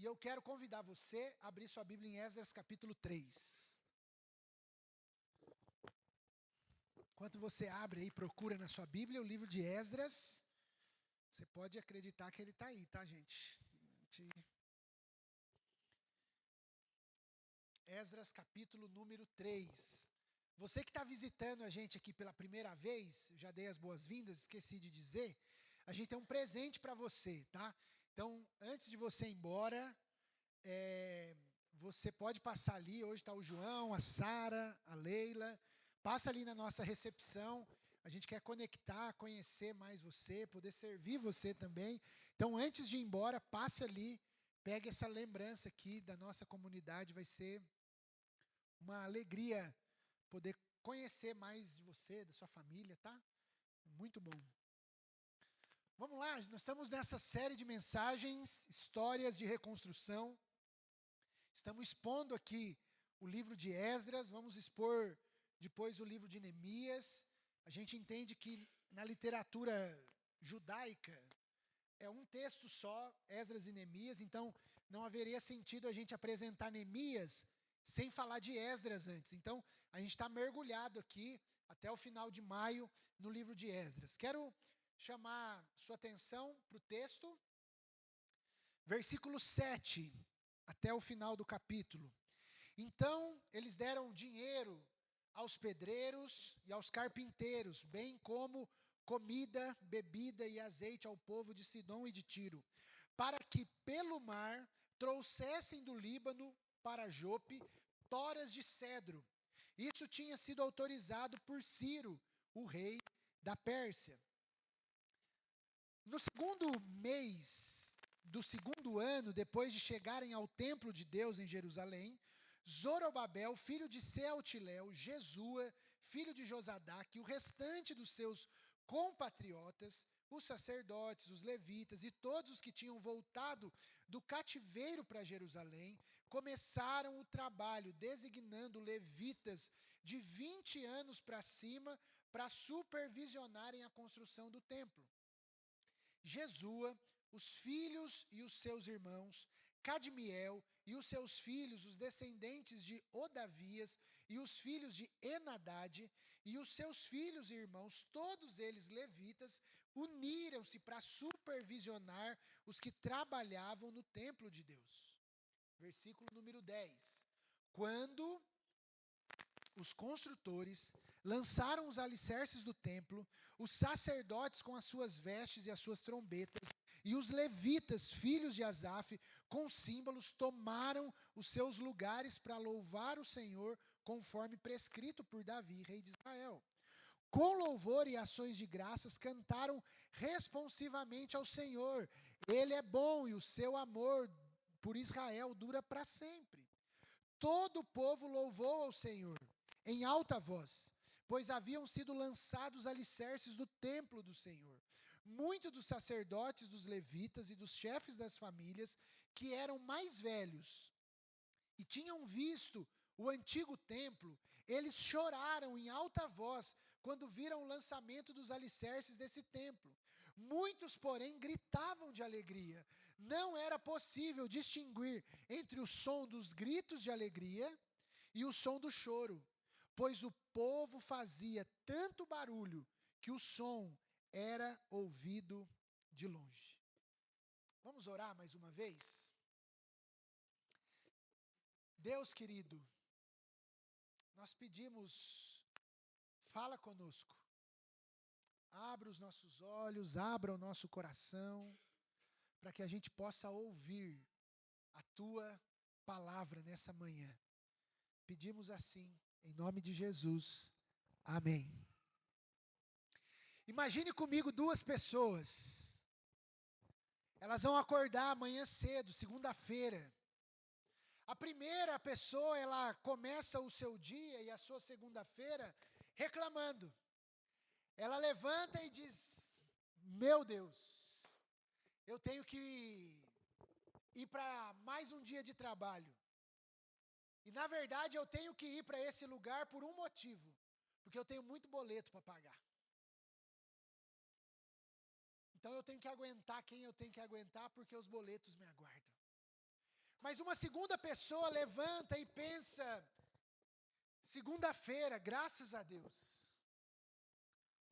E eu quero convidar você a abrir sua Bíblia em Esdras capítulo 3. Enquanto você abre aí, procura na sua Bíblia o livro de Esdras, você pode acreditar que ele está aí, tá, gente? Esdras capítulo número 3. Você que está visitando a gente aqui pela primeira vez, já dei as boas-vindas, esqueci de dizer, a gente tem um presente para você, tá? Então, antes de você ir embora, você pode passar ali, hoje está o João, a Sara, a Leila, passa ali na nossa recepção, a gente quer conectar, conhecer mais você, poder servir você também. Então, antes de ir embora, passe ali, pegue essa lembrança aqui da nossa comunidade, vai ser uma alegria poder conhecer mais de você, da sua família, tá? Muito bom. Vamos lá, nós estamos nessa série de mensagens, histórias de reconstrução. Estamos expondo aqui o livro de Esdras, vamos expor depois o livro de Neemias. A gente entende que na literatura judaica é um texto só, Esdras e Neemias, então não haveria sentido a gente apresentar Neemias sem falar de Esdras antes. Então a gente está mergulhado aqui até o final de maio no livro de Esdras. Quero chamar sua atenção para o texto, versículo 7. Até o final do capítulo. Então, eles deram dinheiro aos pedreiros e aos carpinteiros, bem como comida, bebida e azeite ao povo de Sidom e de Tiro, para que pelo mar trouxessem do Líbano para Jope toras de cedro. Isso tinha sido autorizado por Ciro, o rei da Pérsia. No segundo mês do segundo ano, depois de chegarem ao templo de Deus em Jerusalém, Zorobabel, filho de Sealtiel, Jesua, filho de Josadaque, e o restante dos seus compatriotas, os sacerdotes, os levitas e todos os que tinham voltado do cativeiro para Jerusalém, começaram o trabalho, designando levitas de 20 anos para cima para supervisionarem a construção do templo. Jesua, os filhos e os seus irmãos, Cadmiel e os seus filhos, os descendentes de Odavias, e os filhos de Enadade, e os seus filhos e irmãos, todos eles levitas, uniram-se para supervisionar os que trabalhavam no templo de Deus. Versículo número 10. Quando os construtores lançaram os alicerces do templo, os sacerdotes com as suas vestes e as suas trombetas, e os levitas, filhos de Asaf, com símbolos, tomaram os seus lugares para louvar o Senhor, conforme prescrito por Davi, rei de Israel. Com louvor e ações de graças, cantaram responsivamente ao Senhor. Ele é bom e o seu amor por Israel dura para sempre. Todo o povo louvou ao Senhor em alta voz, pois haviam sido lançados alicerces do templo do Senhor. Muitos dos sacerdotes, dos levitas e dos chefes das famílias, que eram mais velhos e tinham visto o antigo templo, eles choraram em alta voz quando viram o lançamento dos alicerces desse templo. Muitos, porém, gritavam de alegria. Não era possível distinguir entre o som dos gritos de alegria e o som do choro, pois o povo fazia tanto barulho que o som era ouvido de longe. Vamos orar mais uma vez? Deus querido, nós pedimos, fala conosco. Abra os nossos olhos, abra o nosso coração, para que a gente possa ouvir a Tua palavra nessa manhã. Pedimos assim, em nome de Jesus. Amém. Imagine comigo duas pessoas. Elas vão acordar amanhã cedo, segunda-feira. A primeira pessoa, ela começa o seu dia e a sua segunda-feira reclamando. Ela levanta e diz: meu Deus, eu tenho que ir para mais um dia de trabalho. E na verdade eu tenho que ir para esse lugar por um motivo, porque eu tenho muito boleto para pagar. Então eu tenho que aguentar quem eu tenho que aguentar, porque os boletos me aguardam. Mas uma segunda pessoa levanta e pensa: segunda-feira, graças a Deus,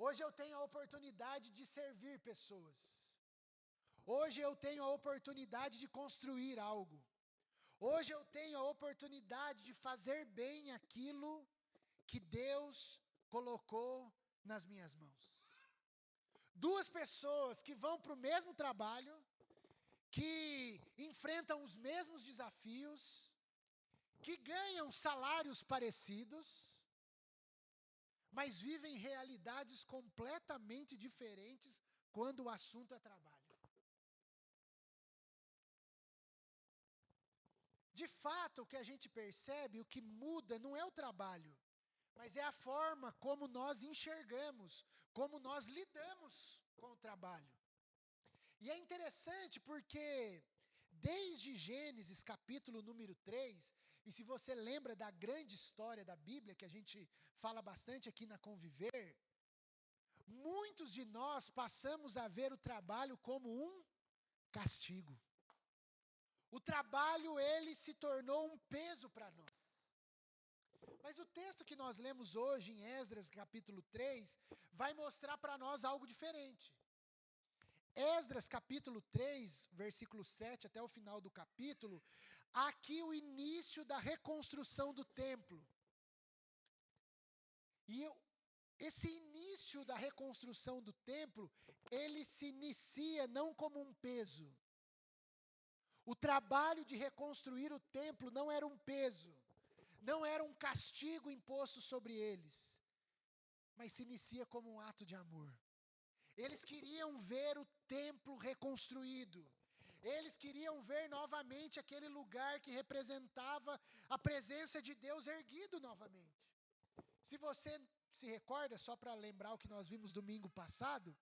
hoje eu tenho a oportunidade de servir pessoas. Hoje eu tenho a oportunidade de construir algo. Hoje eu tenho a oportunidade de fazer bem aquilo que Deus colocou nas minhas mãos. Duas pessoas que vão para o mesmo trabalho, que enfrentam os mesmos desafios, que ganham salários parecidos, mas vivem realidades completamente diferentes quando o assunto é trabalho. De fato, o que a gente percebe, o que muda não é o trabalho, mas é a forma como nós enxergamos, como nós lidamos com o trabalho. E é interessante porque desde Gênesis capítulo número 3, e se você lembra da grande história da Bíblia, que a gente fala bastante aqui na Conviver, muitos de nós passamos a ver o trabalho como um castigo. O trabalho, ele se tornou um peso para nós. Mas o texto que nós lemos hoje em Esdras capítulo 3, vai mostrar para nós algo diferente. Esdras capítulo 3, versículo 7 até o final do capítulo, aqui o início da reconstrução do templo. E esse início da reconstrução do templo, ele se inicia não como um peso. O trabalho de reconstruir o templo não era um peso, não era um castigo imposto sobre eles, mas se inicia como um ato de amor. Eles queriam ver o templo reconstruído. Eles queriam ver novamente aquele lugar que representava a presença de Deus erguido novamente. Se você se recorda, só para lembrar o que nós vimos domingo passado,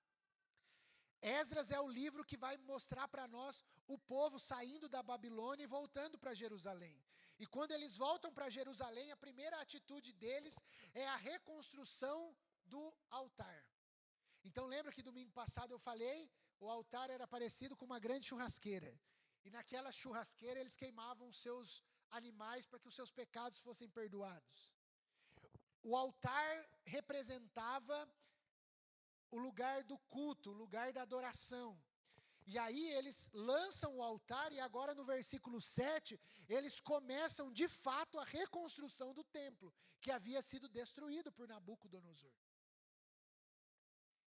Esdras é o livro que vai mostrar para nós o povo saindo da Babilônia e voltando para Jerusalém. E quando eles voltam para Jerusalém, a primeira atitude deles é a reconstrução do altar. Então lembra que domingo passado eu falei, o altar era parecido com uma grande churrasqueira. E naquela churrasqueira eles queimavam os seus animais para que os seus pecados fossem perdoados. O altar representava o lugar do culto, o lugar da adoração. E aí eles lançam o altar e agora no versículo 7, eles começam de fato a reconstrução do templo, que havia sido destruído por Nabucodonosor.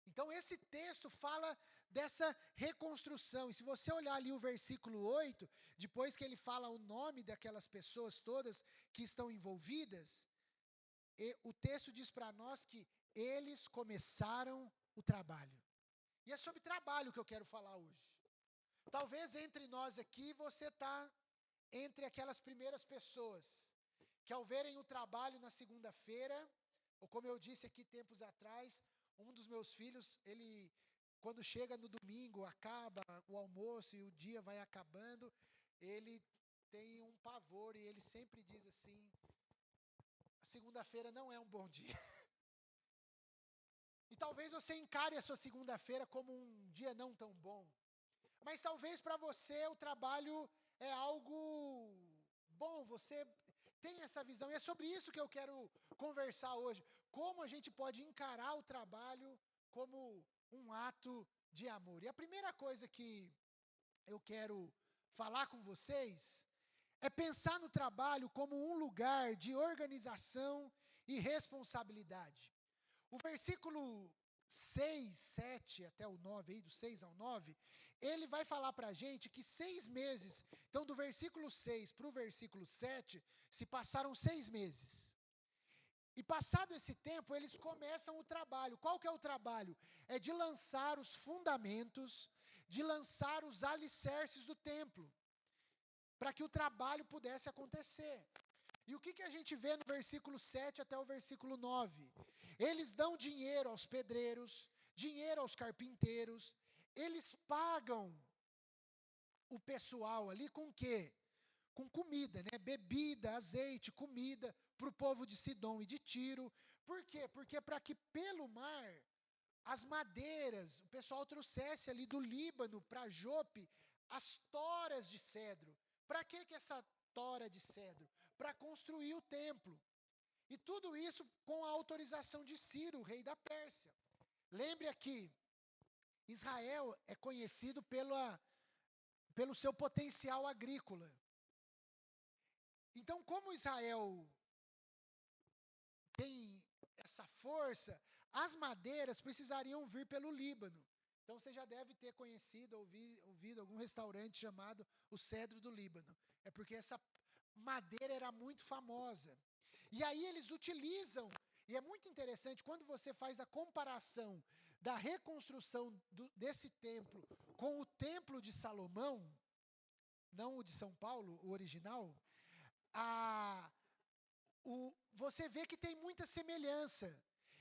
Então esse texto fala dessa reconstrução. E se você olhar ali o versículo 8, depois que ele fala o nome daquelas pessoas todas que estão envolvidas, o texto diz para nós que eles começaram o trabalho. E é sobre trabalho que eu quero falar hoje. Talvez entre nós aqui você está entre aquelas primeiras pessoas que ao verem o trabalho na segunda-feira, ou como eu disse aqui tempos atrás, um dos meus filhos, ele quando chega no domingo, acaba o almoço e o dia vai acabando, ele tem um pavor e ele sempre diz assim: a segunda-feira não é um bom dia. E talvez você encare a sua segunda-feira como um dia não tão bom. Mas talvez para você o trabalho é algo bom, você tem essa visão. E é sobre isso que eu quero conversar hoje. Como a gente pode encarar o trabalho como um ato de amor. E a primeira coisa que eu quero falar com vocês é pensar no trabalho como um lugar de organização e responsabilidade. O versículo 6, 7 até o 9, aí do 6 ao 9, ele vai falar para a gente que 6 meses, então do versículo 6 para o versículo 7, se passaram 6 meses. E passado esse tempo, eles começam o trabalho. Qual que é o trabalho? É de lançar os fundamentos, de lançar os alicerces do templo, para que o trabalho pudesse acontecer. E o que a gente vê no versículo 7 até o versículo 9? Eles dão dinheiro aos pedreiros, dinheiro aos carpinteiros, eles pagam o pessoal ali com o quê? Com comida, né? Bebida, azeite, comida para o povo de Sidom e de Tiro. Por quê? Porque para que pelo mar as madeiras, o pessoal trouxesse ali do Líbano para Jope as toras de cedro, Para que essa tora de cedro? Para construir o templo. E tudo isso com a autorização de Ciro, rei da Pérsia. Lembre aqui, Israel é conhecido pelo seu potencial agrícola. Então, como Israel tem essa força, as madeiras precisariam vir pelo Líbano. Então, você já deve ter conhecido, ouvido algum restaurante chamado o Cedro do Líbano. É porque essa madeira era muito famosa. E aí eles utilizam, e é muito interessante, quando você faz a comparação da reconstrução desse templo com o templo de Salomão, não o de São Paulo, o original, você vê que tem muita semelhança.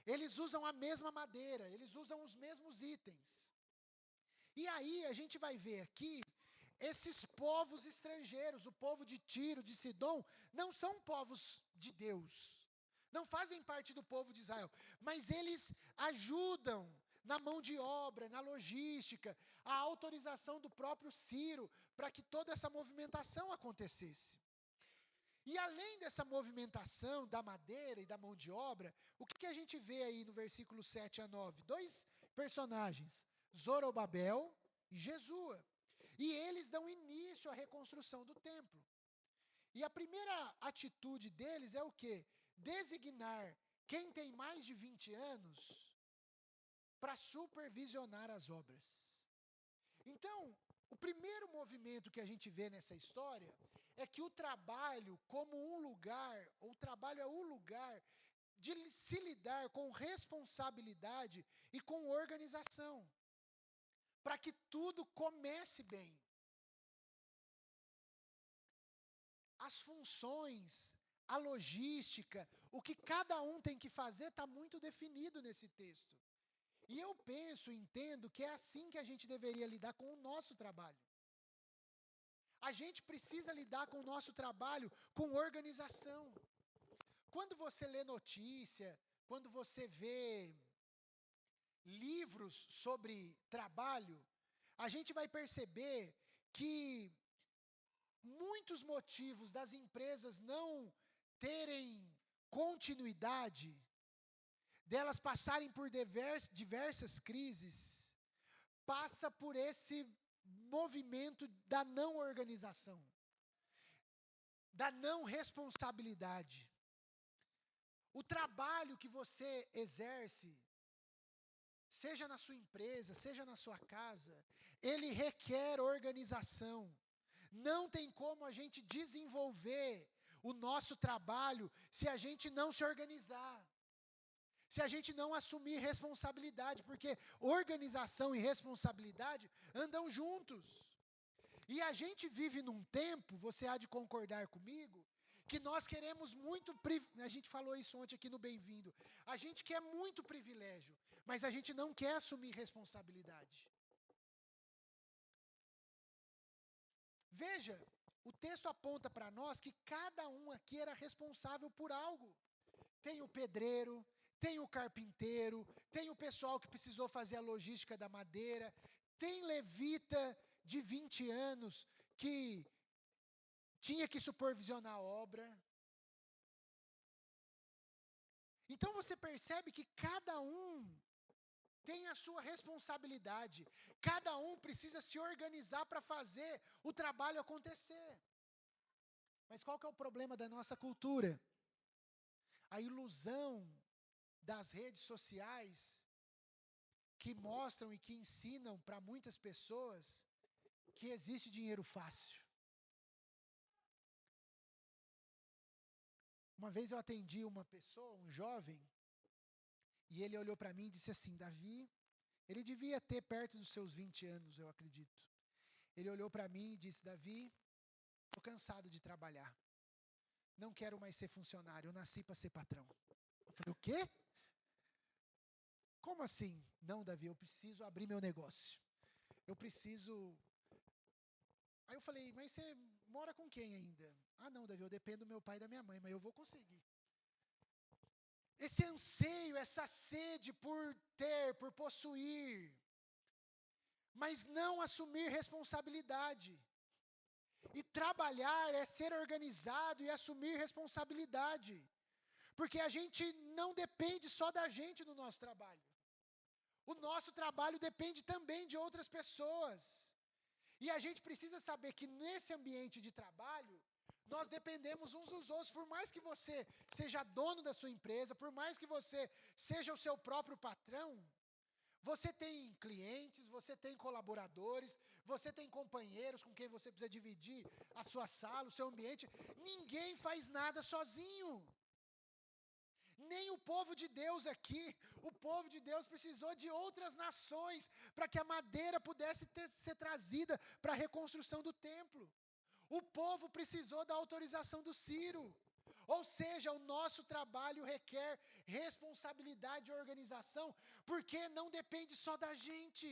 Eles usam a mesma madeira, eles usam os mesmos itens. E aí a gente vai ver aqui, esses povos estrangeiros, o povo de Tiro, de Sidom, não são povos de Deus. Não fazem parte do povo de Israel. Mas eles ajudam na mão de obra, na logística, a autorização do próprio Ciro para que toda essa movimentação acontecesse. E além dessa movimentação da madeira e da mão de obra, o que a gente vê aí no versículo 7 a 9? 2 personagens, Zorobabel e Jesua. E eles dão início à reconstrução do templo. E a primeira atitude deles é o quê? Designar quem tem mais de 20 anos para supervisionar as obras. Então, o primeiro movimento que a gente vê nessa história é que o trabalho como um lugar, o trabalho é o lugar de se lidar com responsabilidade e com organização, para que tudo comece bem. As funções, a logística, o que cada um tem que fazer está muito definido nesse texto. E eu penso, entendo que é assim que a gente deveria lidar com o nosso trabalho. A gente precisa lidar com o nosso trabalho com organização. Quando você lê notícia, quando você vê livros sobre trabalho, a gente vai perceber que muitos motivos das empresas não terem continuidade, delas passarem por diversas crises, passa por esse movimento da não organização, da não responsabilidade. O trabalho que você exerce, seja na sua empresa, seja na sua casa, ele requer organização. Não tem como a gente desenvolver o nosso trabalho se a gente não se organizar. Se a gente não assumir responsabilidade, porque organização e responsabilidade andam juntos. E a gente vive num tempo, você há de concordar comigo, que nós queremos muito, a gente falou isso ontem aqui no Bem-vindo, a gente quer muito privilégio, mas a gente não quer assumir responsabilidade. Veja, o texto aponta para nós que cada um aqui era responsável por algo. Tem o pedreiro, tem o carpinteiro, tem o pessoal que precisou fazer a logística da madeira, tem levita de 20 anos que tinha que supervisionar a obra. Então você percebe que cada um tem a sua responsabilidade. Cada um precisa se organizar para fazer o trabalho acontecer. Mas qual que é o problema da nossa cultura? A ilusão das redes sociais que mostram e que ensinam para muitas pessoas que existe dinheiro fácil. Uma vez eu atendi uma pessoa, um jovem, e ele olhou para mim e disse assim, Davi, ele devia ter perto dos seus 20 anos, eu acredito. Ele olhou para mim e disse, Davi, estou cansado de trabalhar. Não quero mais ser funcionário, eu nasci para ser patrão. Eu falei, o quê? Como assim? Não, Davi, eu preciso abrir meu negócio. Eu preciso... Aí eu falei, mas você mora com quem ainda? Ah, não, Davi, eu dependo do meu pai e da minha mãe, mas eu vou conseguir. Esse anseio, essa sede por ter, por possuir, mas não assumir responsabilidade. E trabalhar é ser organizado e assumir responsabilidade. Porque a gente não depende só da gente no nosso trabalho. O nosso trabalho depende também de outras pessoas. E a gente precisa saber que nesse ambiente de trabalho, nós dependemos uns dos outros. Por mais que você seja dono da sua empresa, por mais que você seja o seu próprio patrão, você tem clientes, você tem colaboradores, você tem companheiros com quem você precisa dividir a sua sala, o seu ambiente. Ninguém faz nada sozinho. Nem o povo de Deus aqui. O povo de Deus precisou de outras nações para que a madeira pudesse ser trazida para a reconstrução do templo. O povo precisou da autorização do Ciro. Ou seja, o nosso trabalho requer responsabilidade e organização, porque não depende só da gente.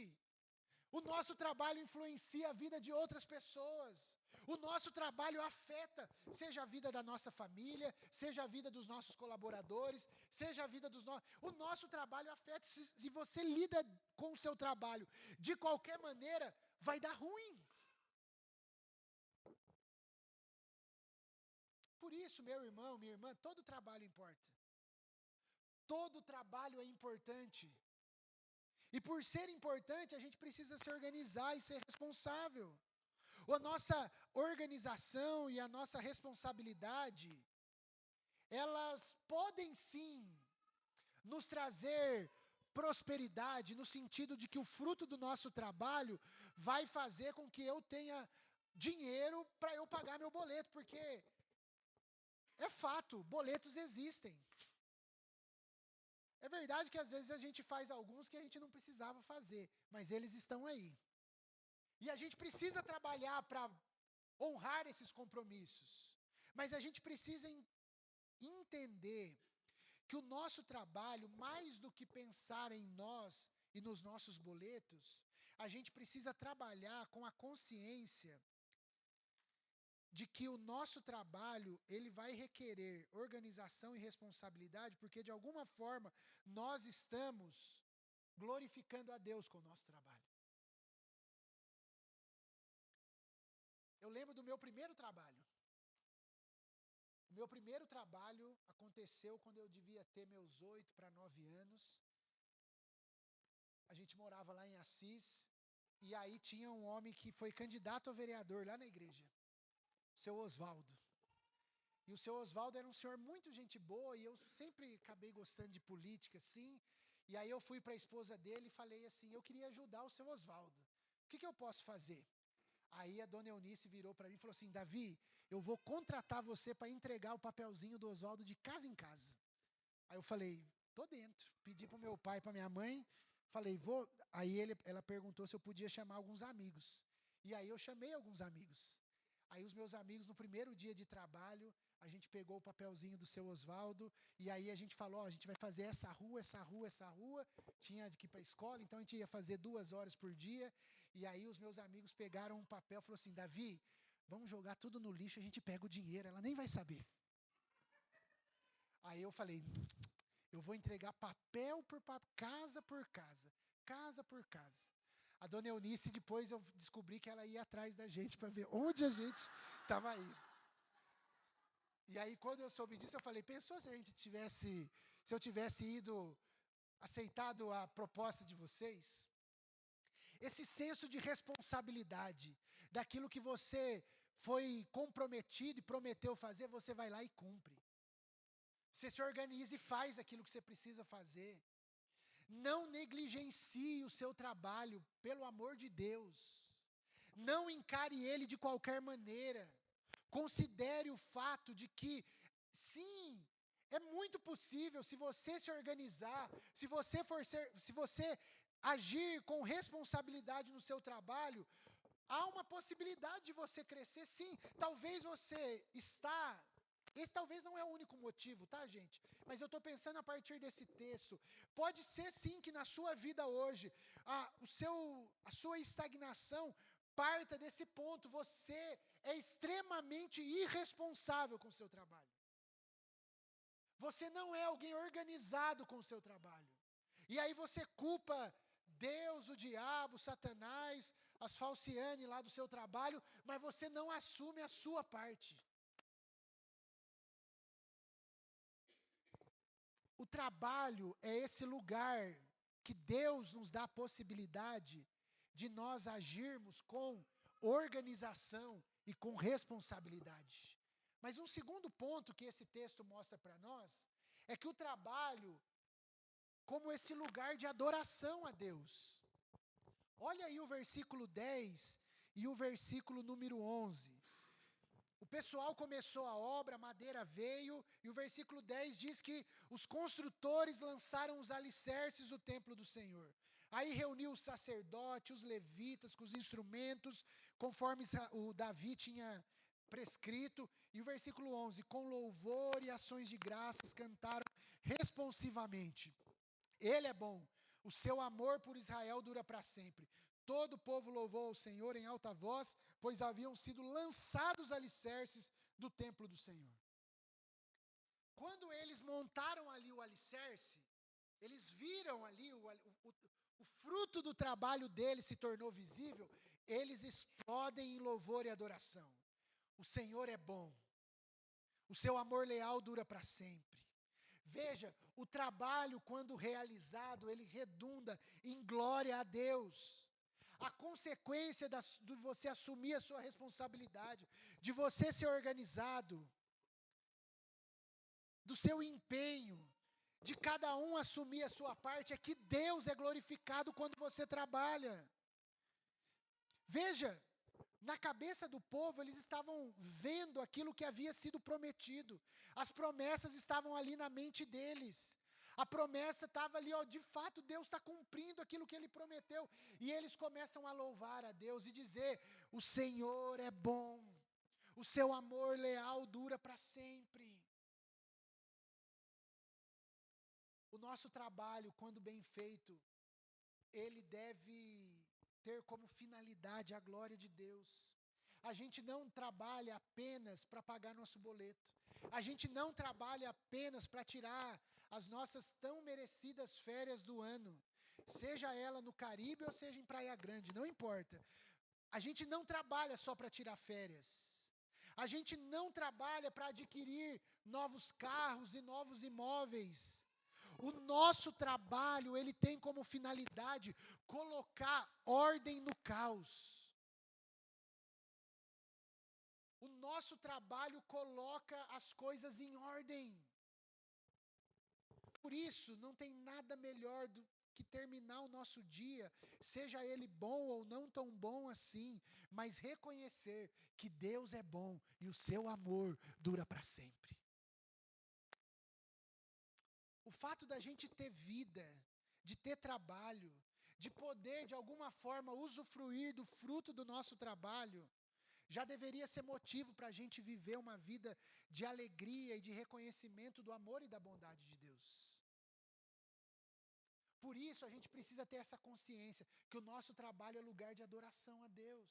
O nosso trabalho influencia a vida de outras pessoas. O nosso trabalho afeta, seja a vida da nossa família, seja a vida dos nossos colaboradores, seja a vida dos nossos... O nosso trabalho afeta. Se você lida com o seu trabalho de qualquer maneira, vai dar ruim. Por isso, meu irmão, minha irmã, todo trabalho importa. Todo trabalho é importante. E por ser importante, a gente precisa se organizar e ser responsável. A nossa organização e a nossa responsabilidade, elas podem sim nos trazer prosperidade, no sentido de que o fruto do nosso trabalho vai fazer com que eu tenha dinheiro para eu pagar meu boleto, porque é fato, boletos existem. É verdade que às vezes a gente faz alguns que a gente não precisava fazer, mas eles estão aí. E a gente precisa trabalhar para honrar esses compromissos. Mas a gente precisa entender que o nosso trabalho, mais do que pensar em nós e nos nossos boletos, a gente precisa trabalhar com a consciência de que o nosso trabalho, ele vai requerer organização e responsabilidade, porque de alguma forma nós estamos glorificando a Deus com o nosso trabalho. Eu lembro do meu primeiro trabalho. O meu primeiro trabalho aconteceu quando eu devia ter meus 8 para 9 anos. A gente morava lá em Assis, e aí tinha um homem que foi candidato a vereador lá na igreja, o seu Oswaldo. E o seu Oswaldo era um senhor muito gente boa, e eu sempre acabei gostando de política, assim. E aí eu fui para a esposa dele e falei assim, eu queria ajudar o seu Oswaldo. O que eu posso fazer? Aí a dona Eunice virou para mim e falou assim, Davi, eu vou contratar você para entregar o papelzinho do Oswaldo de casa em casa. Aí eu falei, tô dentro. Pedi para o meu pai e para minha mãe, falei, vou. Aí ela perguntou se eu podia chamar alguns amigos. E aí eu chamei alguns amigos. Aí os meus amigos, no primeiro dia de trabalho, a gente pegou o papelzinho do seu Oswaldo, e aí a gente falou, ó, a gente vai fazer essa rua, essa rua, essa rua. Tinha que ir para a escola, então a gente ia fazer 2 horas por dia. E aí os meus amigos pegaram um papel e falaram assim, Davi, vamos jogar tudo no lixo, a gente pega o dinheiro, ela nem vai saber. Aí eu falei, eu vou entregar papel por papel, casa por casa, casa por casa. A dona Eunice, depois eu descobri que ela ia atrás da gente para ver onde a gente estava indo. E aí, quando eu soube disso, eu falei, pensou se eu tivesse ido, aceitado a proposta de vocês? Esse senso de responsabilidade, daquilo que você foi comprometido e prometeu fazer, você vai lá e cumpre. Você se organiza e faz aquilo que você precisa fazer. Não negligencie o seu trabalho, pelo amor de Deus. Não encare ele de qualquer maneira. Considere o fato de que, sim, é muito possível, se você se organizar, se você agir com responsabilidade no seu trabalho, há uma possibilidade de você crescer, sim. Talvez você está... Esse talvez não é o único motivo, tá, gente? Mas eu estou pensando a partir desse texto. Pode ser, sim, que na sua vida hoje, a sua estagnação parta desse ponto. Você é extremamente irresponsável com o seu trabalho. Você não é alguém organizado com o seu trabalho. E aí você culpa Deus, o diabo, Satanás, as Falciane lá do seu trabalho, mas você não assume a sua parte. O trabalho é esse lugar que Deus nos dá a possibilidade de nós agirmos com organização e com responsabilidade. Mas um segundo ponto que esse texto mostra para nós é que o trabalho como esse lugar de adoração a Deus. Olha aí o versículo 10 e o versículo número 11. O pessoal começou a obra, a madeira veio, e o versículo 10 diz que os construtores lançaram os alicerces do templo do Senhor. Aí reuniu o sacerdote, os levitas, com os instrumentos, conforme o Davi tinha prescrito. E o versículo 11, com louvor e ações de graças cantaram responsivamente. Ele é bom, o seu amor por Israel dura para sempre. Todo o povo louvou ao Senhor em alta voz, pois haviam sido lançados alicerces do templo do Senhor. Quando eles montaram ali o alicerce, eles viram ali o fruto do trabalho deles se tornou visível, eles explodem em louvor e adoração. O Senhor é bom, o seu amor leal dura para sempre. Veja, o trabalho, quando realizado, ele redunda em glória a Deus. A consequência de você assumir a sua responsabilidade, de você ser organizado, do seu empenho, de cada um assumir a sua parte, é que Deus é glorificado quando você trabalha. Veja, na cabeça do povo, eles estavam vendo aquilo que havia sido prometido. As promessas estavam ali na mente deles. A promessa estava ali, de fato, Deus está cumprindo aquilo que Ele prometeu. E eles começam a louvar a Deus e dizer, o Senhor é bom, o seu amor leal dura para sempre. O nosso trabalho, quando bem feito, ele deve ter como finalidade a glória de Deus. A gente não trabalha apenas para pagar nosso boleto. A gente não trabalha apenas para tirar as nossas tão merecidas férias do ano. Seja ela no Caribe ou seja em Praia Grande, não importa. A gente não trabalha só para tirar férias. A gente não trabalha para adquirir novos carros e novos imóveis. O nosso trabalho, ele tem como finalidade colocar ordem no caos. O nosso trabalho coloca as coisas em ordem. Por isso, não tem nada melhor do que terminar o nosso dia, seja ele bom ou não tão bom assim, mas reconhecer que Deus é bom e o seu amor dura para sempre. O fato da gente ter vida, de ter trabalho, de poder de alguma forma usufruir do fruto do nosso trabalho, já deveria ser motivo para a gente viver uma vida de alegria e de reconhecimento do amor e da bondade de Deus. Por isso a gente precisa ter essa consciência que o nosso trabalho é lugar de adoração a Deus.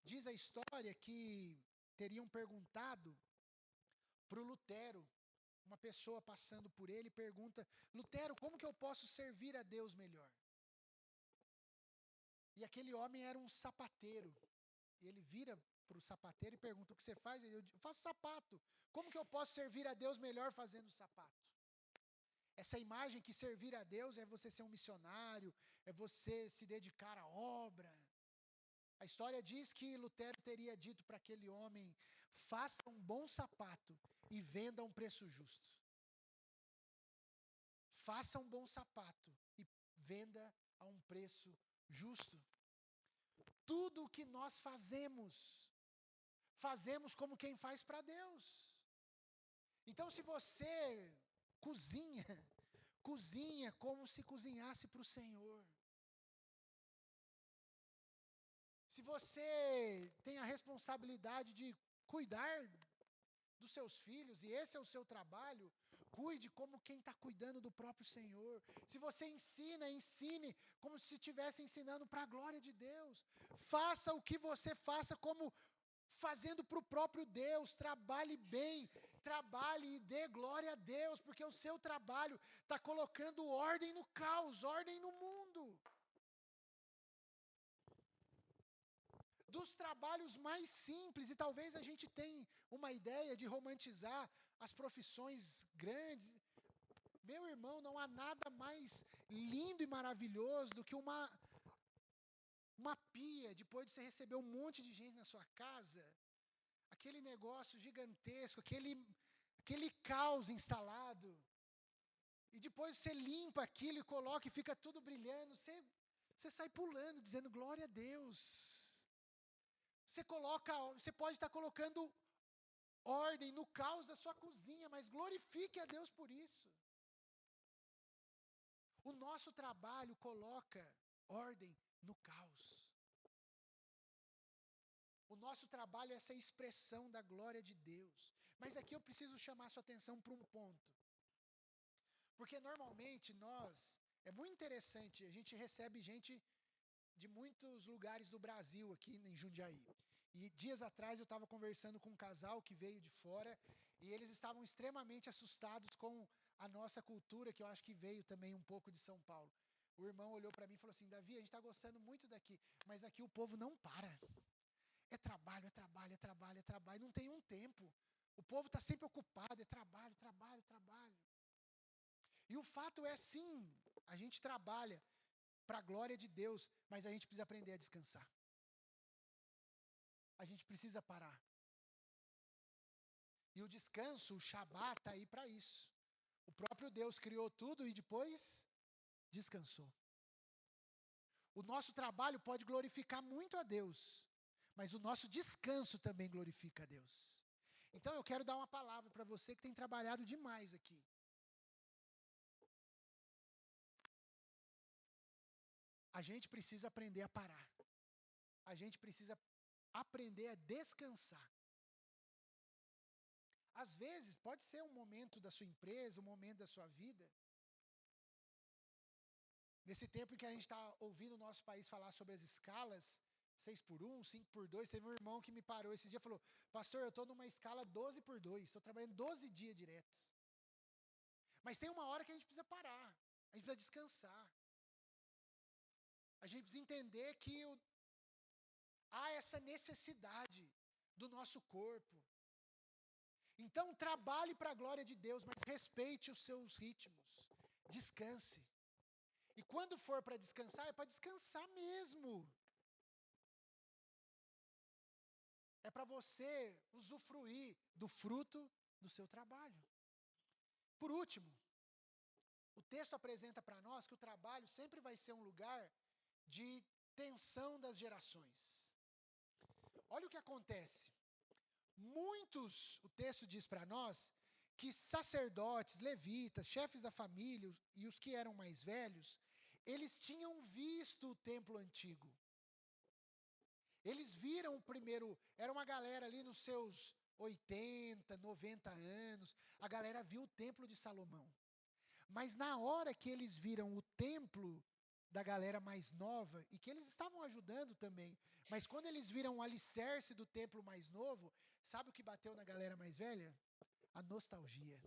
Diz a história que teriam perguntado para o Lutero, uma pessoa passando por ele pergunta, Lutero, como que eu posso servir a Deus melhor? E aquele homem era um sapateiro. E ele vira para o sapateiro e pergunta, o que você faz? Eu faço sapato. Como que eu posso servir a Deus melhor fazendo sapato? Essa imagem que servir a Deus é você ser um missionário, é você se dedicar à obra. A história diz que Lutero teria dito para aquele homem, faça um bom sapato e venda a um preço justo. Faça um bom sapato e venda a um preço justo. Tudo o que nós fazemos como quem faz para Deus. Então, se você cozinha como se cozinhasse para o Senhor. Se você tem a responsabilidade de cuidar dos seus filhos, e esse é o seu trabalho, cuide como quem está cuidando do próprio Senhor. Se você ensine como se estivesse ensinando para a glória de Deus. Faça o que você faça como fazendo para o próprio Deus. Trabalhe bem, trabalhe e dê glória a Deus, porque o seu trabalho está colocando ordem no caos, ordem no mundo. dos trabalhos mais simples, e talvez a gente tenha uma ideia de romantizar as profissões grandes. Meu irmão, não há nada mais lindo e maravilhoso do que uma pia, depois de você receber um monte de gente na sua casa, aquele negócio gigantesco, aquele caos instalado, e depois você limpa aquilo e coloca e fica tudo brilhando, você sai pulando, dizendo glória a Deus. Você pode estar colocando ordem no caos da sua cozinha, mas glorifique a Deus por isso. O nosso trabalho coloca ordem no caos. O nosso trabalho é essa expressão da glória de Deus. Mas aqui eu preciso chamar sua atenção para um ponto. Porque normalmente é muito interessante, a gente recebe gente de muitos lugares do Brasil aqui em Jundiaí. E dias atrás eu estava conversando com um casal que veio de fora e eles estavam extremamente assustados com a nossa cultura, que eu acho que veio também um pouco de São Paulo. O irmão olhou para mim e falou assim: Davi, a gente está gostando muito daqui, mas aqui o povo não para. É trabalho, é trabalho, é trabalho, é trabalho, não tem um tempo. O povo está sempre ocupado, é trabalho, trabalho, trabalho. E o fato é, sim, a gente trabalha para a glória de Deus, mas a gente precisa aprender a descansar. A gente precisa parar. E o descanso, o Shabat, está aí para isso. O próprio Deus criou tudo e depois descansou. O nosso trabalho pode glorificar muito a Deus, mas o nosso descanso também glorifica a Deus. Então eu quero dar uma palavra para você que tem trabalhado demais aqui. A gente precisa aprender a parar. A gente precisa aprender a descansar. Às vezes, pode ser um momento da sua empresa, um momento da sua vida. Nesse tempo em que a gente está ouvindo o nosso país falar sobre as escalas, 6x1, 5x2, teve um irmão que me parou esses dias e falou: pastor, eu estou numa escala 12x2, estou trabalhando 12 dias diretos. Mas tem uma hora que a gente precisa parar, a gente precisa descansar. A gente precisa entender que há essa necessidade do nosso corpo. Então, trabalhe para a glória de Deus, mas respeite os seus ritmos. Descanse. E quando for para descansar, é para descansar mesmo. É para você usufruir do fruto do seu trabalho. Por último, o texto apresenta para nós que o trabalho sempre vai ser um lugar de tensão das gerações. Olha o que acontece. O texto diz para nós que sacerdotes, levitas, chefes da família e os que eram mais velhos, eles tinham visto o templo antigo. Eles viram o primeiro, era uma galera ali nos seus 80, 90 anos, a galera viu o templo de Salomão. Mas na hora que eles viram o templo da galera mais nova, e que eles estavam ajudando também, mas quando eles viram o alicerce do templo mais novo, sabe o que bateu na galera mais velha? A nostalgia.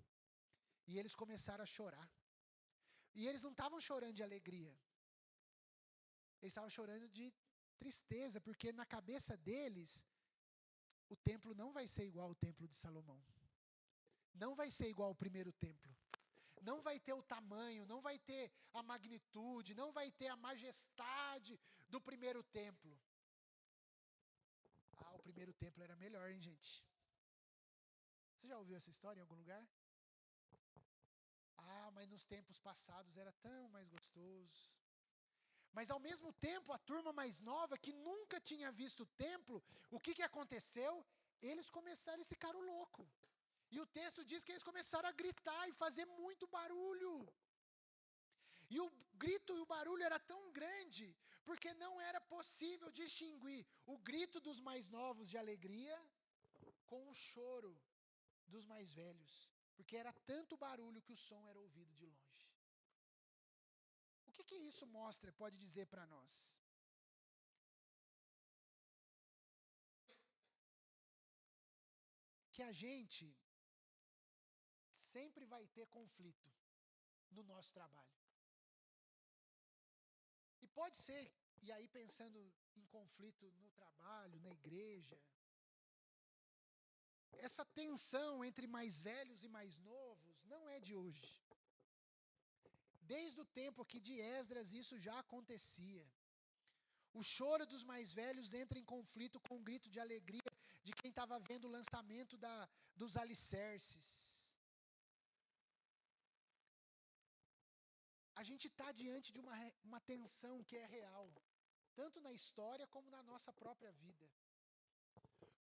E eles começaram a chorar. E eles não estavam chorando de alegria. Eles estavam chorando de tristeza, porque na cabeça deles, o templo não vai ser igual ao templo de Salomão. Não vai ser igual ao primeiro templo. Não vai ter o tamanho, não vai ter a magnitude, não vai ter a majestade do primeiro templo. O primeiro templo era melhor, hein, gente? Você já ouviu essa história em algum lugar? Mas nos tempos passados era tão mais gostoso. Mas ao mesmo tempo, a turma mais nova, que nunca tinha visto o templo, o que aconteceu? Eles ficaram loucos. E o texto diz que eles começaram a gritar e fazer muito barulho. E o grito e o barulho era tão grande, porque não era possível distinguir o grito dos mais novos de alegria com o choro dos mais velhos. Porque era tanto barulho que o som era ouvido de longe. O que isso mostra, pode dizer para nós? Que a gente sempre vai ter conflito no nosso trabalho. E pode ser E aí pensando em conflito no trabalho, na igreja, essa tensão entre mais velhos e mais novos não é de hoje. Desde o tempo aqui de Esdras isso já acontecia. O choro dos mais velhos entra em conflito com um grito de alegria de quem estava vendo o lançamento dos alicerces. A gente está diante de uma tensão que é real, tanto na história como na nossa própria vida.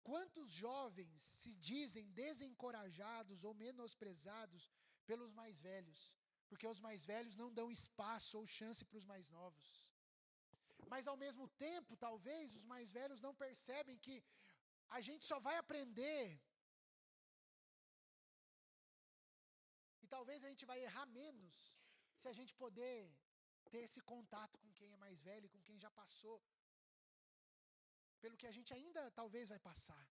Quantos jovens se dizem desencorajados ou menosprezados pelos mais velhos, porque os mais velhos não dão espaço ou chance para os mais novos. Mas ao mesmo tempo, talvez, os mais velhos não percebem que a gente só vai aprender e talvez a gente vai errar menos se a gente poder ter esse contato com quem é mais velho, com quem já passou, pelo que a gente ainda talvez vai passar.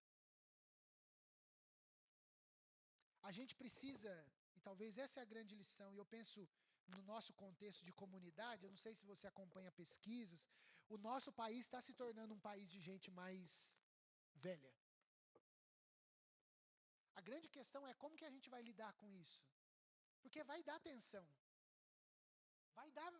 A gente precisa, e talvez essa é a grande lição, e eu penso no nosso contexto de comunidade, eu não sei se você acompanha pesquisas, o nosso país está se tornando um país de gente mais velha. A grande questão é como que a gente vai lidar com isso. Porque vai dar tensão. Vai dar.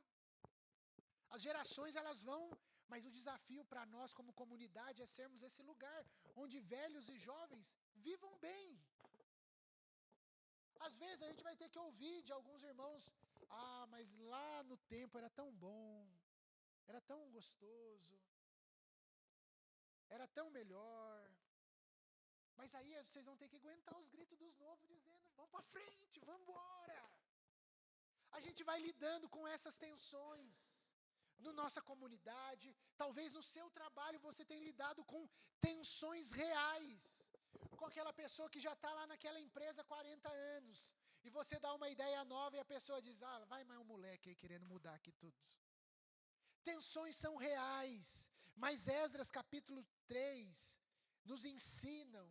As gerações elas vão, mas o desafio para nós como comunidade é sermos esse lugar onde velhos e jovens vivam bem. Às vezes a gente vai ter que ouvir de alguns irmãos, mas lá no tempo era tão bom, era tão gostoso, era tão melhor. Mas aí vocês vão ter que aguentar os gritos dos novos dizendo, vamos para frente, vamos embora. A gente vai lidando com essas tensões. Na nossa comunidade, talvez no seu trabalho você tenha lidado com tensões reais. Com aquela pessoa que já está lá naquela empresa há 40 anos. E você dá uma ideia nova e a pessoa diz, vai mais um moleque aí querendo mudar aqui tudo. Tensões são reais. Mas Esdras capítulo 3 nos ensina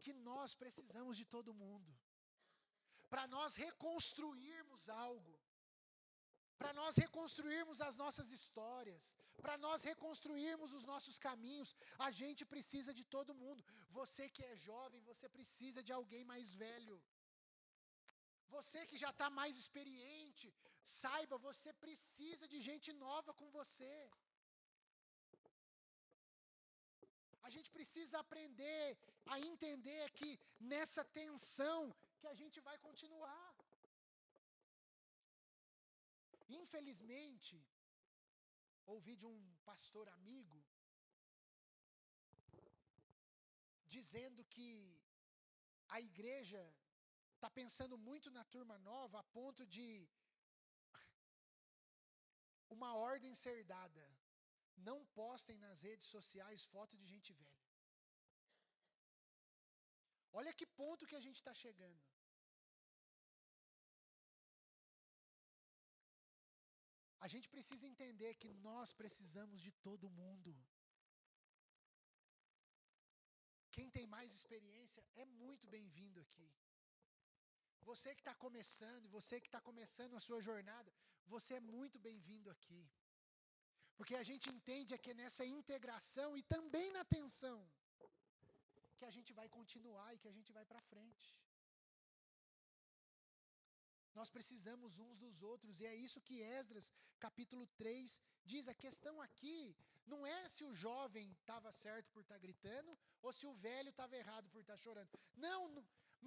que nós precisamos de todo mundo. Para nós reconstruirmos algo. Para nós reconstruirmos as nossas histórias, para nós reconstruirmos os nossos caminhos, a gente precisa de todo mundo. Você que é jovem, você precisa de alguém mais velho. Você que já está mais experiente, saiba, você precisa de gente nova com você. A gente precisa aprender a entender que nessa tensão que a gente vai continuar. Infelizmente, ouvi de um pastor amigo dizendo que a igreja está pensando muito na turma nova a ponto de uma ordem ser dada. Não postem nas redes sociais foto de gente velha. Olha que ponto que a gente está chegando. A gente precisa entender que nós precisamos de todo mundo. Quem tem mais experiência é muito bem-vindo aqui. Você que está começando, você que está começando a sua jornada, você é muito bem-vindo aqui. Porque a gente entende que é nessa integração e também na tensão que a gente vai continuar e que a gente vai para frente. Nós precisamos uns dos outros, e é isso que Esdras, capítulo 3, diz. A questão aqui não é se o jovem estava certo por estar gritando, ou se o velho estava errado por estar chorando. Não,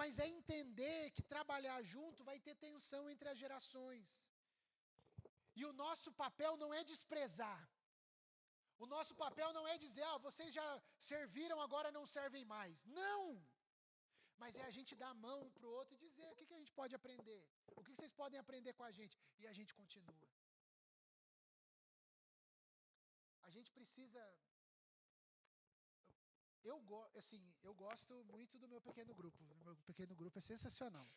mas é entender que trabalhar junto vai ter tensão entre as gerações. E o nosso papel não é desprezar. O nosso papel não é dizer, vocês já serviram, agora não servem mais. Não! Mas é a gente dar a mão um para o outro e dizer, o que a gente pode aprender? O que vocês podem aprender com a gente? E a gente continua. A gente precisa... Eu gosto muito do meu pequeno grupo. O meu pequeno grupo é sensacional.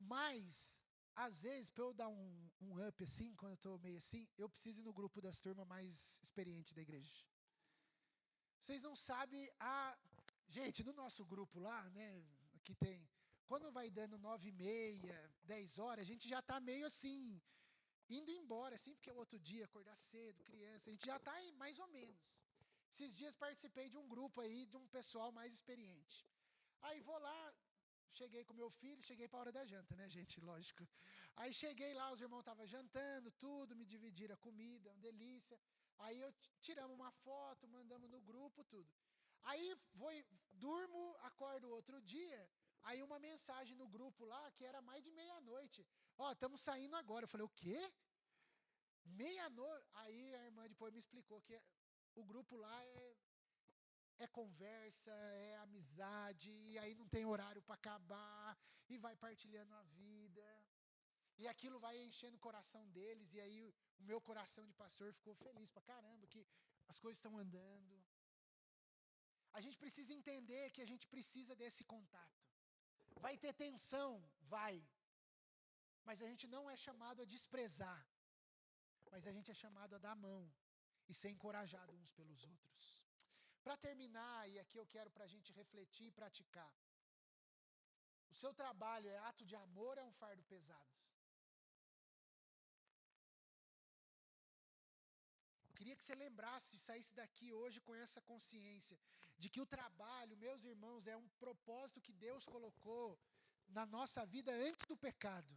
Mas, às vezes, para eu dar um up assim, quando eu estou meio assim, eu preciso ir no grupo das turmas mais experientes da igreja. Vocês não sabem Gente, no nosso grupo lá, né, que tem... Quando vai dando 9h30, 10 horas, a gente já está meio assim... indo embora, assim, porque o outro dia, acordar cedo, criança, a gente já está mais ou menos. Esses dias participei de um grupo aí, de um pessoal mais experiente. Aí vou lá, cheguei com meu filho, cheguei para a hora da janta, né, gente? Lógico. Aí cheguei lá, os irmãos estavam jantando, tudo, me dividiram a comida, uma delícia. Aí tiramos uma foto, mandamos no grupo, tudo. Aí durmo, acordo outro dia, aí uma mensagem no grupo lá, que era mais de meia-noite. Ó, estamos saindo agora. Eu falei, o quê? Meia-noite? Aí a irmã depois me explicou que o grupo lá é conversa, é amizade, e aí não tem horário para acabar, e vai partilhando a vida. E aquilo vai enchendo o coração deles, e aí o meu coração de pastor ficou feliz pra caramba, que as coisas estão andando. A gente precisa entender que a gente precisa desse contato. Vai ter tensão? Vai. Mas a gente não é chamado a desprezar. Mas a gente é chamado a dar a mão e ser encorajado uns pelos outros. Para terminar, e aqui eu quero para a gente refletir e praticar. O seu trabalho é ato de amor ou é um fardo pesado? Eu queria que você lembrasse, saísse daqui hoje com essa consciência de que o trabalho, meus irmãos, é um propósito que Deus colocou na nossa vida antes do pecado.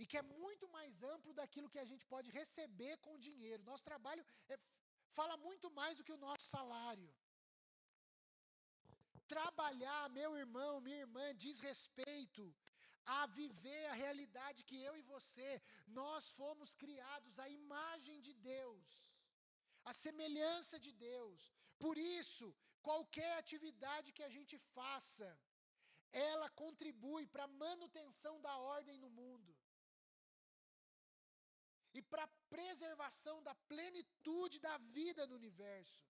E que é muito mais amplo daquilo que a gente pode receber com o dinheiro. Nosso trabalho fala muito mais do que o nosso salário. Trabalhar, meu irmão, minha irmã, diz respeito a viver a realidade que eu e você, nós fomos criados à imagem de Deus, à semelhança de Deus. Por isso, qualquer atividade que a gente faça, ela contribui para a manutenção da ordem no mundo. E para a preservação da plenitude da vida no universo.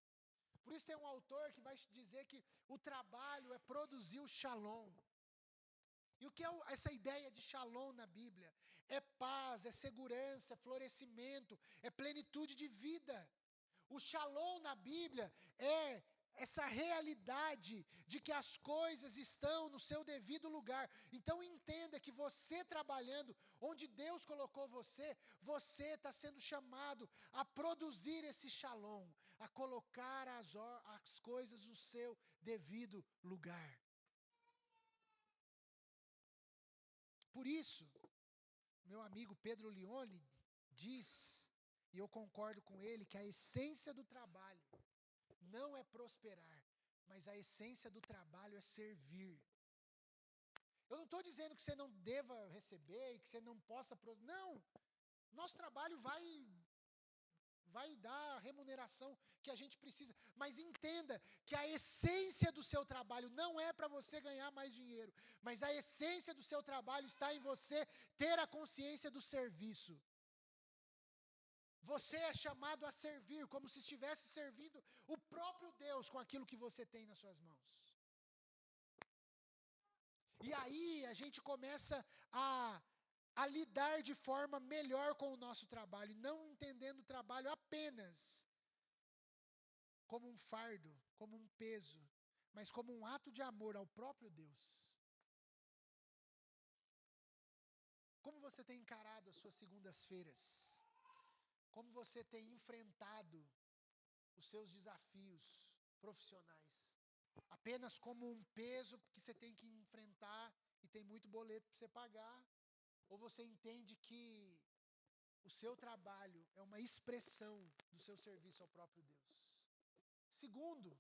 Por isso tem um autor que vai dizer que o trabalho é produzir o shalom. E o que é essa ideia de shalom na Bíblia? É paz, é segurança, é florescimento, é plenitude de vida. O shalom na Bíblia é essa realidade de que as coisas estão no seu devido lugar. Então entenda que você trabalhando onde Deus colocou você, você está sendo chamado a produzir esse shalom, a colocar as coisas no seu devido lugar. Por isso, meu amigo Pedro Leone diz, e eu concordo com ele, que a essência do trabalho não é prosperar, mas a essência do trabalho é servir. Eu não estou dizendo que você não deva receber e que você não possa... Não! Nosso trabalho vai dar a remuneração que a gente precisa. Mas entenda que a essência do seu trabalho não é para você ganhar mais dinheiro, mas a essência do seu trabalho está em você ter a consciência do serviço. Você é chamado a servir, como se estivesse servindo o próprio Deus com aquilo que você tem nas suas mãos. E aí a gente começa a lidar de forma melhor com o nosso trabalho, não entendendo o trabalho apenas como um fardo, como um peso, mas como um ato de amor ao próprio Deus. Como você tem encarado as suas segundas-feiras? Como você tem enfrentado os seus desafios profissionais? Apenas como um peso que você tem que enfrentar e tem muito boleto para você pagar? Ou você entende que o seu trabalho é uma expressão do seu serviço ao próprio Deus? Segundo,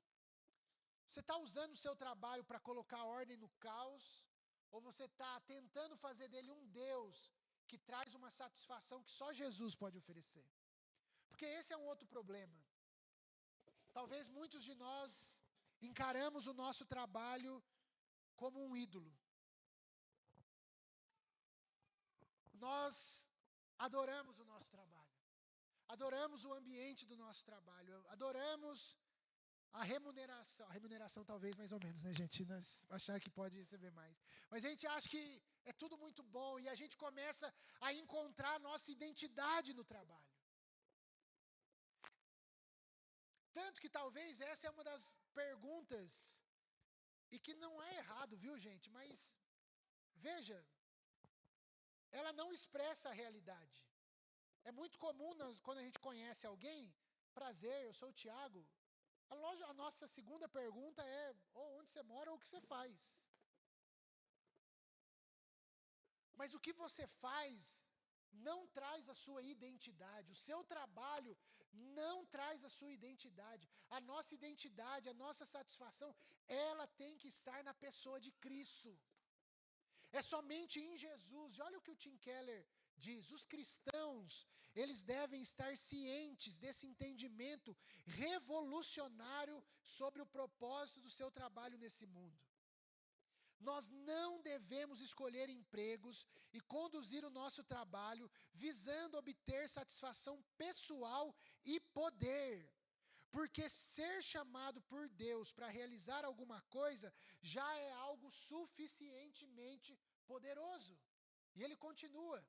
você está usando o seu trabalho para colocar ordem no caos? Ou você está tentando fazer dele um Deus que traz uma satisfação que só Jesus pode oferecer? Porque esse é um outro problema. Talvez muitos de nós encaramos o nosso trabalho como um ídolo. Nós adoramos o nosso trabalho. Adoramos o ambiente do nosso trabalho. Adoramos a remuneração. A remuneração talvez mais ou menos, né, gente? Nós achar que pode receber mais. Mas a gente acha que é tudo muito bom e a gente começa a encontrar nossa identidade no trabalho. Tanto que talvez essa é uma das perguntas, e que não é errado, viu, gente? Mas, veja, ela não expressa a realidade. É muito comum quando a gente conhece alguém, prazer, eu sou o Tiago. A nossa segunda pergunta é, onde você mora ou o que você faz? Mas o que você faz não traz a sua identidade. O seu trabalho não traz a sua identidade. A nossa identidade, a nossa satisfação, ela tem que estar na pessoa de Cristo. É somente em Jesus. E olha o que o Tim Keller diz. Os cristãos, eles devem estar cientes desse entendimento revolucionário sobre o propósito do seu trabalho nesse mundo. Nós não devemos escolher empregos e conduzir o nosso trabalho visando obter satisfação pessoal e poder. Porque ser chamado por Deus para realizar alguma coisa já é algo suficientemente poderoso. E ele continua: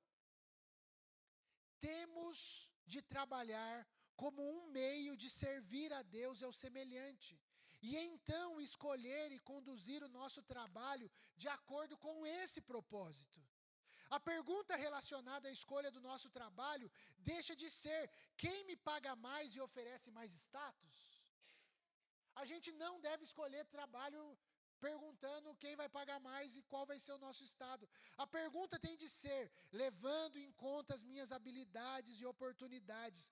temos de trabalhar como um meio de servir a Deus e ao semelhante. E então escolher e conduzir o nosso trabalho de acordo com esse propósito. A pergunta relacionada à escolha do nosso trabalho deixa de ser quem me paga mais e oferece mais status. A gente não deve escolher trabalho perguntando quem vai pagar mais e qual vai ser o nosso estado. A pergunta tem de ser, levando em conta as minhas habilidades e oportunidades,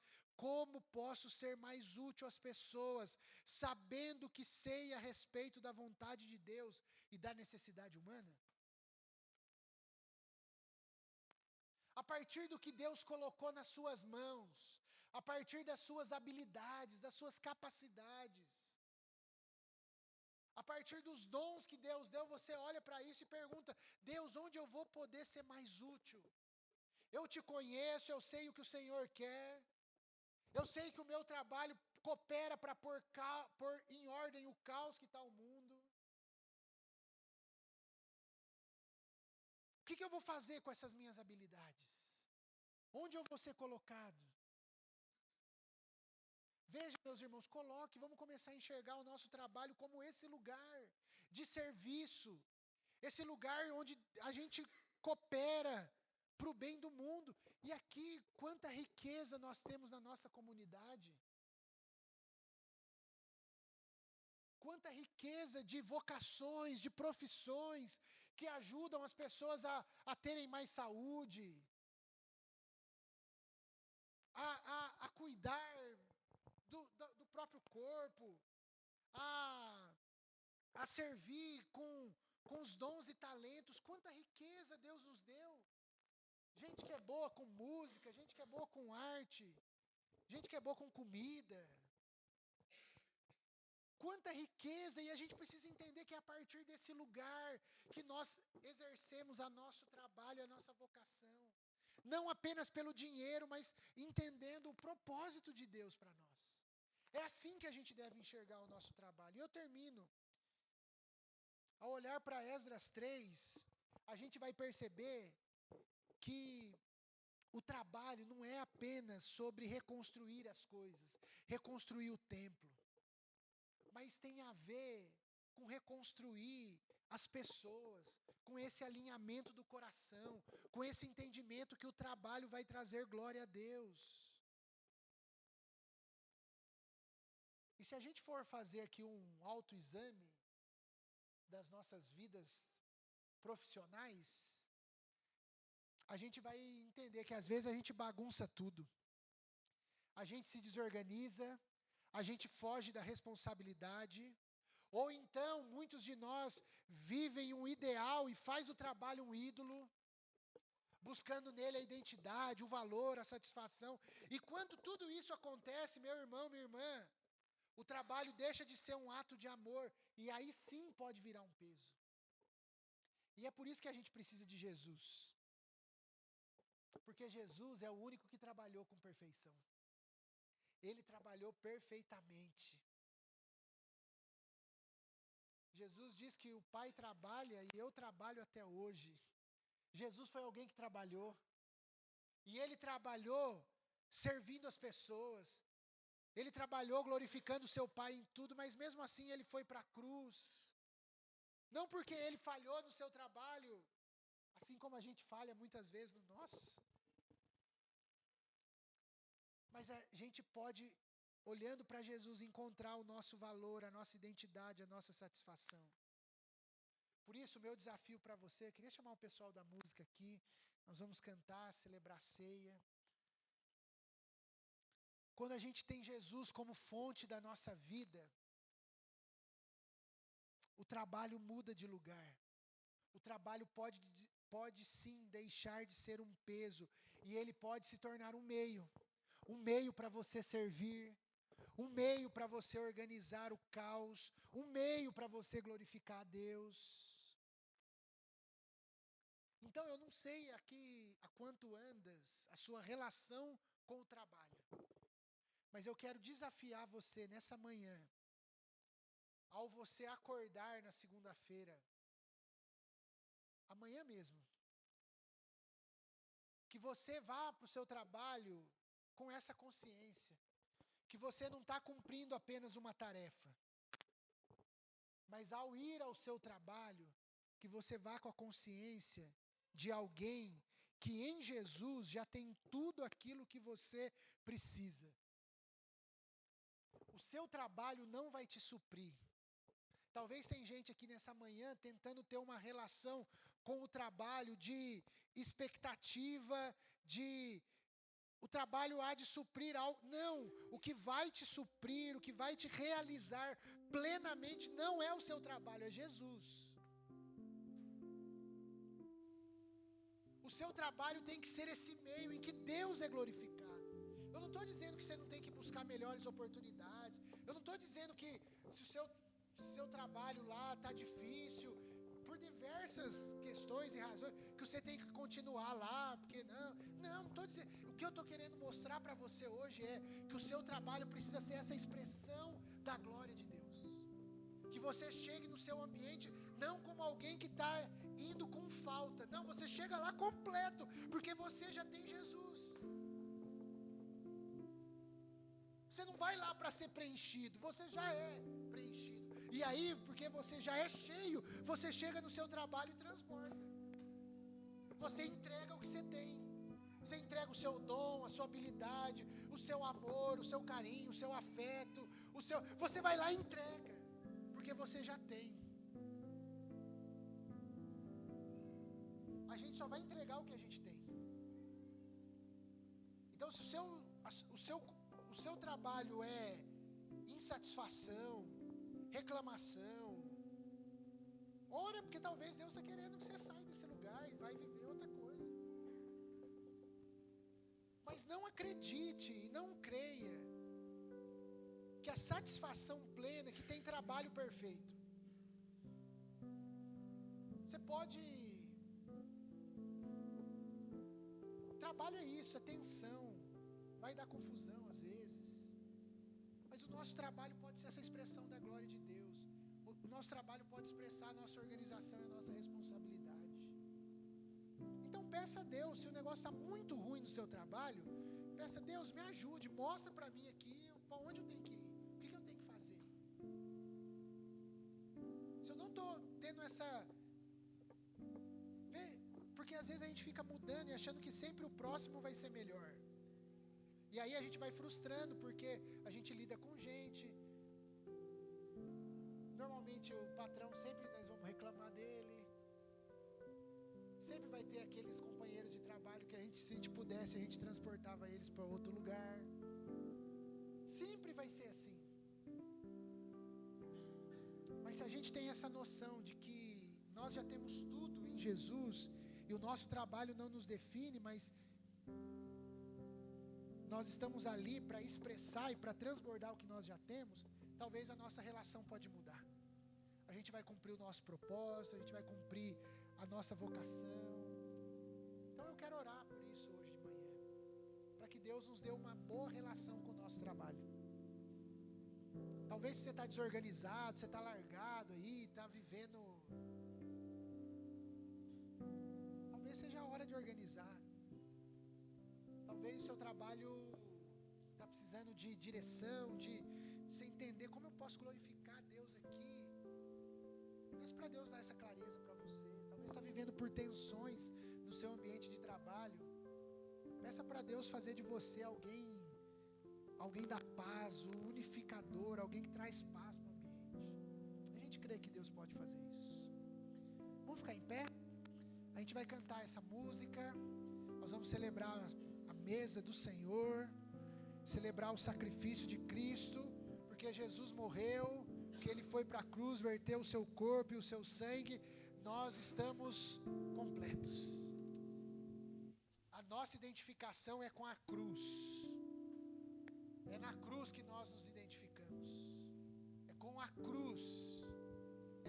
como posso ser mais útil às pessoas, sabendo que sei a respeito da vontade de Deus e da necessidade humana? A partir do que Deus colocou nas suas mãos, a partir das suas habilidades, das suas capacidades, a partir dos dons que Deus deu, você olha para isso e pergunta: Deus, onde eu vou poder ser mais útil? Eu te conheço, eu sei o que o Senhor quer, eu sei que o meu trabalho coopera para pôr em ordem o caos que está o mundo. O que eu vou fazer com essas minhas habilidades? Onde eu vou ser colocado? Veja, meus irmãos, coloque, vamos começar a enxergar o nosso trabalho como esse lugar de serviço, esse lugar onde a gente coopera para o bem do mundo. E aqui, quanta riqueza nós temos na nossa comunidade. Quanta riqueza de vocações, de profissões que ajudam as pessoas a terem mais saúde, a cuidar do próprio corpo, a servir com os dons e talentos. Quanta riqueza Deus nos deu. Gente que é boa com música, gente que é boa com arte, gente que é boa com comida. Quanta riqueza, e a gente precisa entender que é a partir desse lugar que nós exercemos o nosso trabalho, a nossa vocação. Não apenas pelo dinheiro, mas entendendo o propósito de Deus para nós. É assim que a gente deve enxergar o nosso trabalho. E eu termino. Ao olhar para Esdras 3, a gente vai perceber que o trabalho não é apenas sobre reconstruir as coisas, reconstruir o templo, mas tem a ver com reconstruir as pessoas, com esse alinhamento do coração, com esse entendimento que o trabalho vai trazer glória a Deus. E se a gente for fazer aqui um autoexame das nossas vidas profissionais, a gente vai entender que às vezes a gente bagunça tudo. A gente se desorganiza, a gente foge da responsabilidade, ou então muitos de nós vivem um ideal e faz do trabalho um ídolo, buscando nele a identidade, o valor, a satisfação. E quando tudo isso acontece, meu irmão, minha irmã, o trabalho deixa de ser um ato de amor e aí sim pode virar um peso. E é por isso que a gente precisa de Jesus. Porque Jesus é o único que trabalhou com perfeição. Ele trabalhou perfeitamente. Jesus diz que o Pai trabalha e eu trabalho até hoje. Jesus foi alguém que trabalhou. E ele trabalhou servindo as pessoas. Ele trabalhou glorificando seu Pai em tudo, mas mesmo assim ele foi para a cruz. Não porque ele falhou no seu trabalho, Assim como a gente falha muitas vezes no nosso. Mas a gente pode, olhando para Jesus, encontrar o nosso valor, a nossa identidade, a nossa satisfação. Por isso, o meu desafio para você, eu queria chamar o pessoal da música aqui, nós vamos cantar, celebrar a ceia. Quando a gente tem Jesus como fonte da nossa vida, o trabalho muda de lugar. O trabalho pode sim deixar de ser um peso, e ele pode se tornar um meio para você servir, um meio para você organizar o caos, um meio para você glorificar a Deus. Então eu não sei aqui há quanto andas a sua relação com o trabalho, mas eu quero desafiar você nessa manhã, ao você acordar na segunda-feira, amanhã mesmo, que você vá para o seu trabalho com essa consciência, que você não está cumprindo apenas uma tarefa, mas ao ir ao seu trabalho, que você vá com a consciência de alguém que em Jesus já tem tudo aquilo que você precisa. O seu trabalho não vai te suprir. Talvez tem gente aqui nessa manhã tentando ter uma relação com o trabalho de expectativa, o trabalho há de suprir algo. Não, o que vai te suprir, o que vai te realizar plenamente não é o seu trabalho, é Jesus. O seu trabalho tem que ser esse meio em que Deus é glorificado. Eu não estou dizendo que você não tem que buscar melhores oportunidades. Eu não estou dizendo que se o seu trabalho lá está difícil, por diversas questões e razões, que você tem que continuar lá, porque não estou dizendo. O que eu estou querendo mostrar para você hoje é que o seu trabalho precisa ser essa expressão da glória de Deus. Que você chegue no seu ambiente não como alguém que está indo com falta. Não, você chega lá completo, porque você já tem Jesus. Você não vai lá para ser preenchido, você já é preenchido. E aí, porque você já é cheio, você chega no seu trabalho e transborda. Você entrega o que você tem. Você entrega o seu dom, a sua habilidade, o seu amor, o seu carinho, o seu afeto, você vai lá e entrega, porque você já tem. A gente só vai entregar o que a gente tem. Então, se o seu trabalho é insatisfação, reclamação, ora, porque talvez Deus está querendo que você saia desse lugar e vai viver outra coisa. Mas não acredite e não creia que a satisfação plena, que tem trabalho perfeito. Você pode... Trabalho é isso, é tensão, vai dar confusão às vezes. Mas o nosso trabalho pode ser essa expressão da glória de Deus. O nosso trabalho pode expressar a nossa organização e a nossa responsabilidade. Então peça a Deus, se o negócio está muito ruim no seu trabalho, peça a Deus, me ajude, mostra para mim aqui para onde eu tenho que ir, o que eu tenho que fazer. Se eu não estou tendo essa... Porque às vezes a gente fica mudando e achando que sempre o próximo vai ser melhor. E aí a gente vai frustrando, porque a gente lida com gente. Normalmente o patrão, sempre nós vamos reclamar dele. Sempre vai ter aqueles companheiros de trabalho que se a gente pudesse, a gente transportava eles para outro lugar. Sempre vai ser assim. Mas se a gente tem essa noção de que nós já temos tudo em Jesus, e o nosso trabalho não nos define, mas nós estamos ali para expressar e para transbordar o que nós já temos, talvez a nossa relação pode mudar. A gente vai cumprir o nosso propósito, a gente vai cumprir a nossa vocação. Então eu quero orar por isso hoje de manhã, para que Deus nos dê uma boa relação com o nosso trabalho. Talvez você está desorganizado, você está largado aí, está vivendo... Talvez seja a hora de organizar. Talvez o seu trabalho está precisando de direção, de você entender como eu posso glorificar a Deus aqui. Mas para Deus dar essa clareza para você. Talvez talvez está vivendo por tensões no seu ambiente de trabalho. Peça para Deus fazer de você alguém da paz, o unificador, alguém que traz paz para o ambiente. A gente crê que Deus pode fazer isso. Vamos ficar em pé? A gente vai cantar essa música. Nós vamos celebrar a mesa do Senhor, celebrar o sacrifício de Cristo, porque Jesus morreu, porque Ele foi para a cruz, verteu o seu corpo e o seu sangue. Nós estamos completos. A nossa identificação é com a cruz. É na cruz que nós nos identificamos. É com a cruz.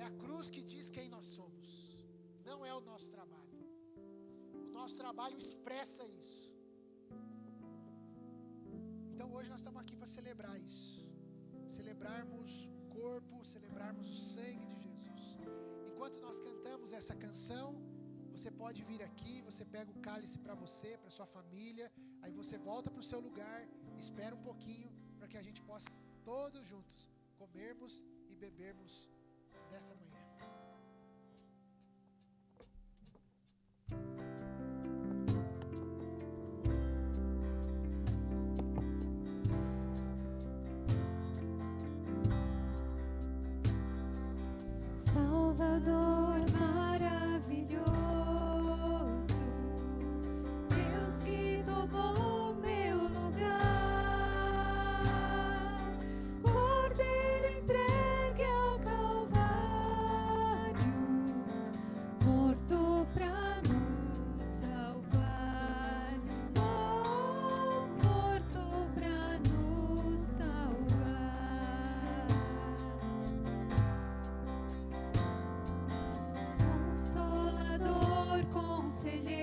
É a cruz que diz quem nós somos. Não é o nosso trabalho. O nosso trabalho expressa isso. Então hoje nós estamos aqui para celebrar isso. Celebrarmos o corpo, celebrarmos o sangue de Jesus. Enquanto nós cantamos essa canção, você pode vir aqui, você pega o cálice para você, para sua família, aí você volta para o seu lugar, espera um pouquinho para que a gente possa todos juntos comermos e bebermos dessa manhã. Salvador maravilhoso, Deus que tomou meu lugar, Cordeiro entregue ao Calvário, morto pra nos salvar, morto pra nos salvar. Consolador, conselheiro,